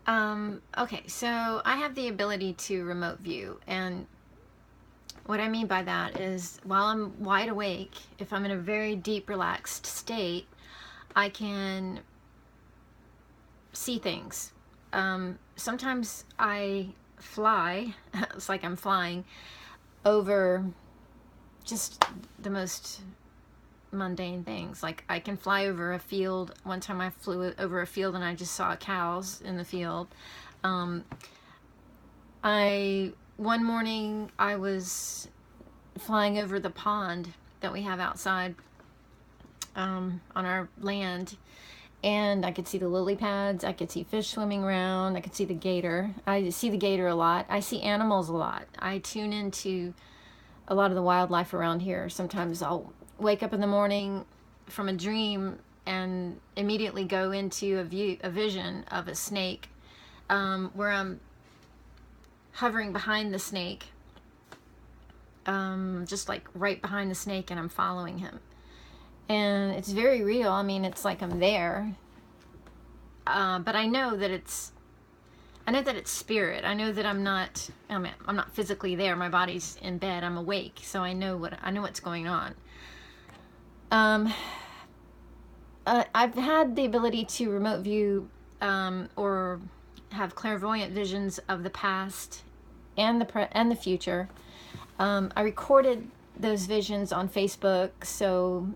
Okay, so I have the ability to remote view, and what I mean by that is while I'm wide awake, if I'm in a very deep, relaxed state, I can see things. Sometimes I fly, it's like I'm flying over just the most mundane things. Like I can fly over a field. One time I flew over a field and I just saw cows in the field. Um, one morning I was flying over the pond that we have outside on our land, and I could see the lily pads, I could see fish swimming around, I could see the gator. I see the gator a lot. I see animals a lot. I tune into a lot of the wildlife around here. Sometimes I'll wake up in the morning from a dream and immediately go into a vision of a snake, where I'm hovering behind the snake, just like right behind the snake, and I'm following him. And it's very real. I mean, it's like I'm there. But I know that it's spirit. I know that I'm not physically there. My body's in bed. I'm awake. So I know what's going on. I've had the ability to remote view, or have clairvoyant visions of the past and the future. I recorded those visions on Facebook, so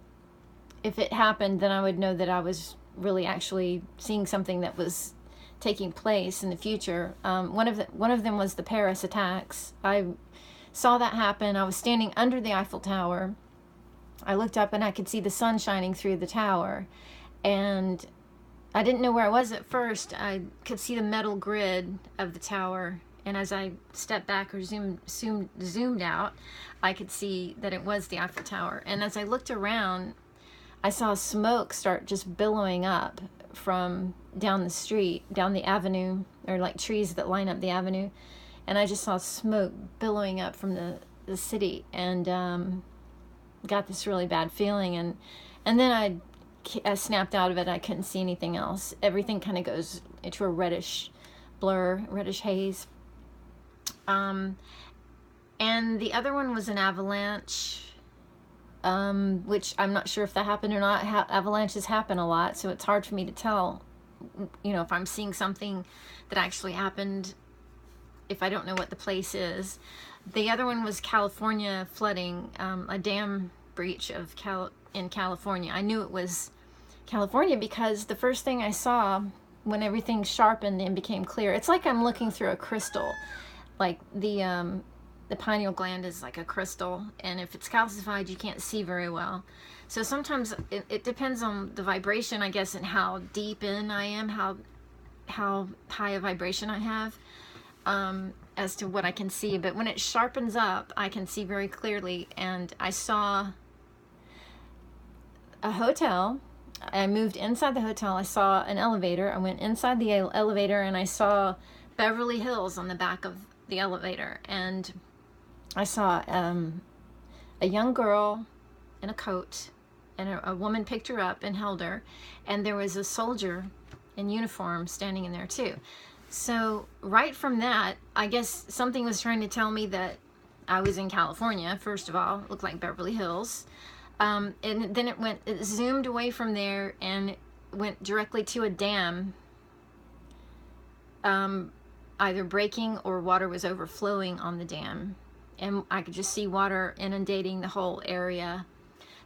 if it happened, then I would know that I was really actually seeing something that was taking place in the future. One of them was the Paris attacks. I saw that happen. I was standing under the Eiffel Tower. I looked up and I could see the sun shining through the tower, and I didn't know where I was at first. I could see the metal grid of the tower, and as I stepped back or zoomed out, I could see that it was the Eiffel Tower. And as I looked around, I saw smoke start just billowing up from down the street, down the avenue, or like trees that line up the avenue. And I just saw smoke billowing up from the city, and got this really bad feeling. And then I snapped out of it. I couldn't see anything else. Everything kind of goes into a reddish blur, reddish haze. And the other one was an avalanche, which I'm not sure if that happened or not. Avalanches happen a lot, so it's hard for me to tell, if I'm seeing something that actually happened, if I don't know what the place is. The other one was California flooding, a dam breach in California. I knew it was California because the first thing I saw when everything sharpened and became clear, it's like I'm looking through a crystal. Like the pineal gland is like a crystal, and if it's calcified, you can't see very well. So sometimes it depends on the vibration, I guess, and how deep in I am, how high a vibration I have, as to what I can see. But when it sharpens up, I can see very clearly. And I saw a hotel. I moved inside the hotel. I saw an elevator. I went inside the elevator, and I saw Beverly Hills on the back of the elevator. And I saw a young girl in a coat, and a woman picked her up and held her, and there was a soldier in uniform standing in there too. So right from that, I guess something was trying to tell me that I was in California. First of all, it looked like Beverly Hills, and then it zoomed away from there and went directly to a dam, either breaking or water was overflowing on the dam. And I could just see water inundating the whole area.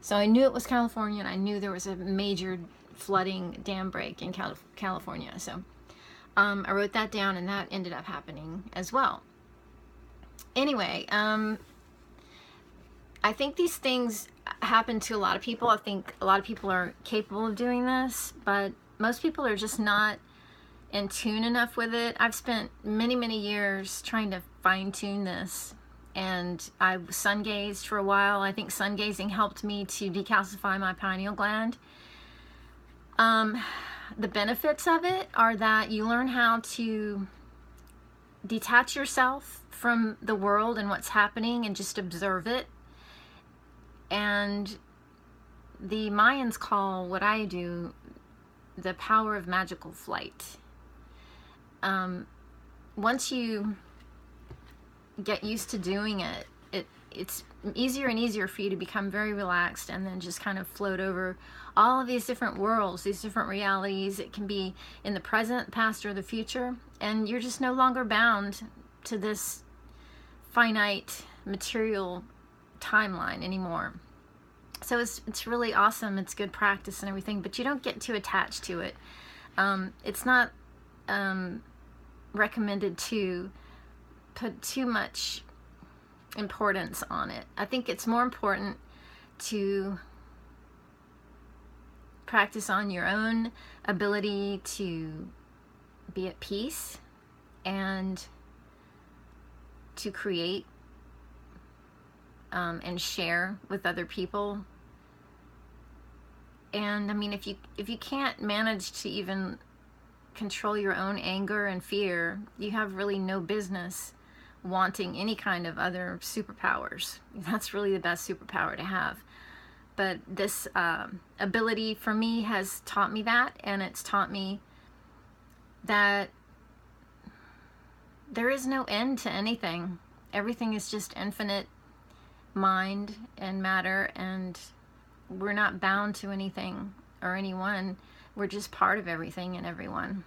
So I knew it was California, and I knew there was a major flooding dam break in California. So I wrote that down, and that ended up happening as well. Anyway, I think these things happen to a lot of people. I think a lot of people are capable of doing this, but most people are just not in tune enough with it. I've spent many, many years trying to fine-tune this. And I sun gazed for a while. I think sun gazing helped me to decalcify my pineal gland. The benefits of it are that you learn how to detach yourself from the world and what's happening and just observe it. And the Mayans call what I do the power of magical flight. once you get used to doing it, it's easier and easier for you to become very relaxed and then just kind of float over all of these different worlds, these different realities. It can be in the present, past, or the future, and you're just no longer bound to this finite material timeline anymore. So it's really awesome. It's good practice and everything, but you don't get too attached to it. It's not recommended to put too much importance on it. I think it's more important to practice on your own ability to be at peace and to create and share with other people. And I mean, if you can't manage to even control your own anger and fear, you have really no business wanting any kind of other superpowers. That's really the best superpower to have. But this ability for me has taught me that, and it's taught me that there is no end to anything. Everything is just infinite mind and matter, and we're not bound to anything or anyone. We're just part of everything and everyone.